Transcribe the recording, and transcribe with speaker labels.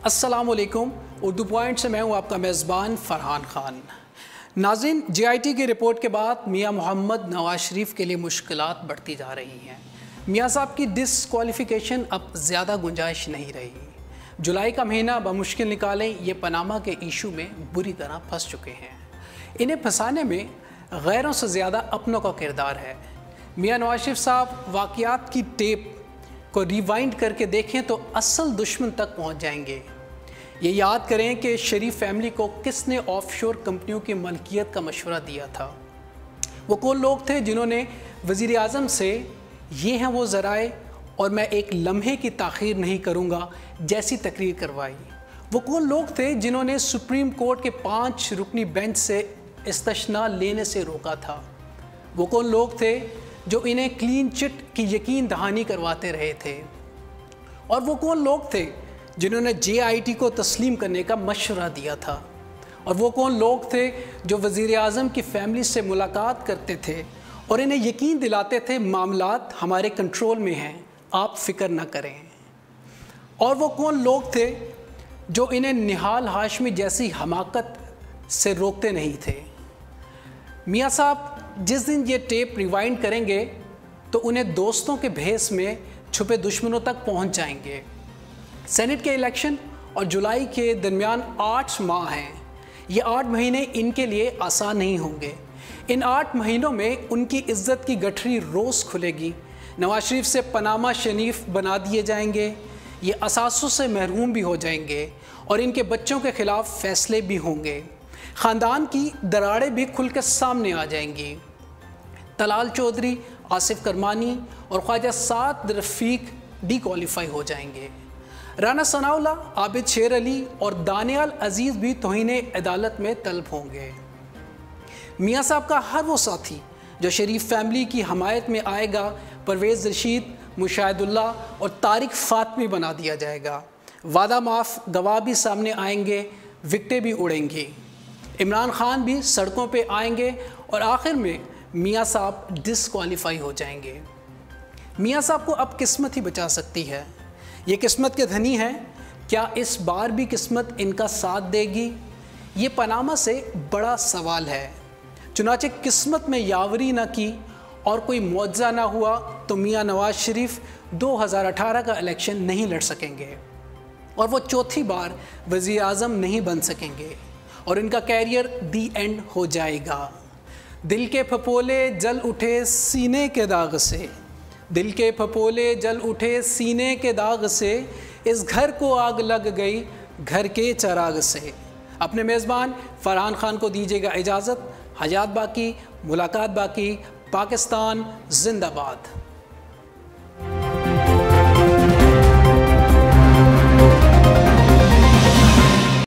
Speaker 1: अस्सलामुअलैकुम। उर्दू पॉइंट से मैं हूँ आपका मेज़बान फ़रहान ख़ान। नाज़रीन, JIT की रिपोर्ट के बाद मियाँ मोहम्मद नवाज़ शरीफ के लिए मुश्किलात बढ़ती जा रही हैं। मियाँ साहब की डिसक्वालिफ़िकेशन अब ज़्यादा गुंजाइश नहीं रही। जुलाई का महीना बमुश्किल निकालें, ये पनामा के इशू में बुरी तरह फंस चुके हैं। इन्हें फंसाने में गैरों से ज़्यादा अपनों का किरदार है। मियाँ नवाज़ शरीफ साहब वाक़यात की टेप को रिवाइंड करके देखें तो असल दुश्मन तक पहुँच जाएंगे। ये याद करें कि शरीफ फैमिली को किसने ऑफशोर कंपनियों की मलकियत का मशवरा दिया था। वो कौन लोग थे जिन्होंने वज़ीर आज़म से ये हैं वो ज़राए और मैं एक लम्हे की ताख़ीर नहीं करूँगा जैसी तकरीर करवाई। वो कौन लोग थे जिन्होंने सुप्रीम कोर्ट के 5 रुकनी बेंच से इस्तिस्ना लेने से रोका था। वो कौन लोग थे जो इन्हें क्लीन चिट की यकीन दहानी करवाते रहे थे। और वो कौन लोग थे जिन्होंने JIT को तस्लीम करने का मशवरा दिया था। और वो कौन लोग थे जो वज़ीर आज़म की फ़ैमिली से मुलाकात करते थे और इन्हें यकीन दिलाते थे मामलात हमारे कंट्रोल में हैं, आप फ़िक्र ना करें। और वो कौन लोग थे जो इन्हें निहाल हाशमी जैसी हमाकत से रोकते नहीं थे। मियाँ साहब जिस दिन ये टेप रिवाइंड करेंगे तो उन्हें दोस्तों के भेस में छुपे दुश्मनों तक पहुँच जाएंगे। सेनेट के इलेक्शन और जुलाई के दरमियान 8 माह हैं। ये 8 महीने इनके लिए आसान नहीं होंगे। इन 8 महीनों में उनकी इज्जत की गठरी रोज़ खुलेगी। नवाज शरीफ से पनामा शरीफ बना दिए जाएंगे। ये असासों से महरूम भी हो जाएंगे और इनके बच्चों के ख़िलाफ़ फ़ैसले भी होंगे। ख़ानदान की दरारें भी खुल कर सामने आ जाएंगी। तलाल चौधरी, आसिफ करमानी और ख्वाजा साद रफ़ीक डिक्वालीफाई हो जाएंगे। राना सनाउल्लाह, आबिद शेर अली और दानियाल अजीज़ भी तौहीने अदालत में तलब होंगे। मियाँ साहब का हर वो साथी जो शरीफ फैमिली की हमायत में आएगा, परवेज़ रशीद, मुशाहिदुल्लाह और तारिक फ़ातमी बना दिया जाएगा। वादा माफ़ गवाह भी सामने आएंगे, विकटें भी उड़ेंगी, इमरान खान भी सड़कों पे आएंगे और आखिर में मियाँ साहब डिसक्वालीफाई हो जाएंगे। मियाँ साहब को अब किस्मत ही बचा सकती है। ये किस्मत के धनी हैं। क्या इस बार भी किस्मत इनका साथ देगी? ये पनामा से बड़ा सवाल है। चुनाचे किस्मत में यावरी ना की और कोई मुआवजा ना हुआ तो मियाँ नवाज शरीफ 2018 का इलेक्शन नहीं लड़ सकेंगे और वो चौथी बार वज़ीर आज़म नहीं बन सकेंगे और इनका कैरियर दी एंड हो जाएगा। दिल के फपोले जल उठे सीने के दाग से, दिल के फपोले जल उठे सीने के दाग से, इस घर को आग लग गई घर के चराग से। अपने मेज़बान फ़रहान ख़ान को दीजिएगा इजाज़त। हयात बाकी, मुलाकात बाकी। पाकिस्तान जिंदाबाद।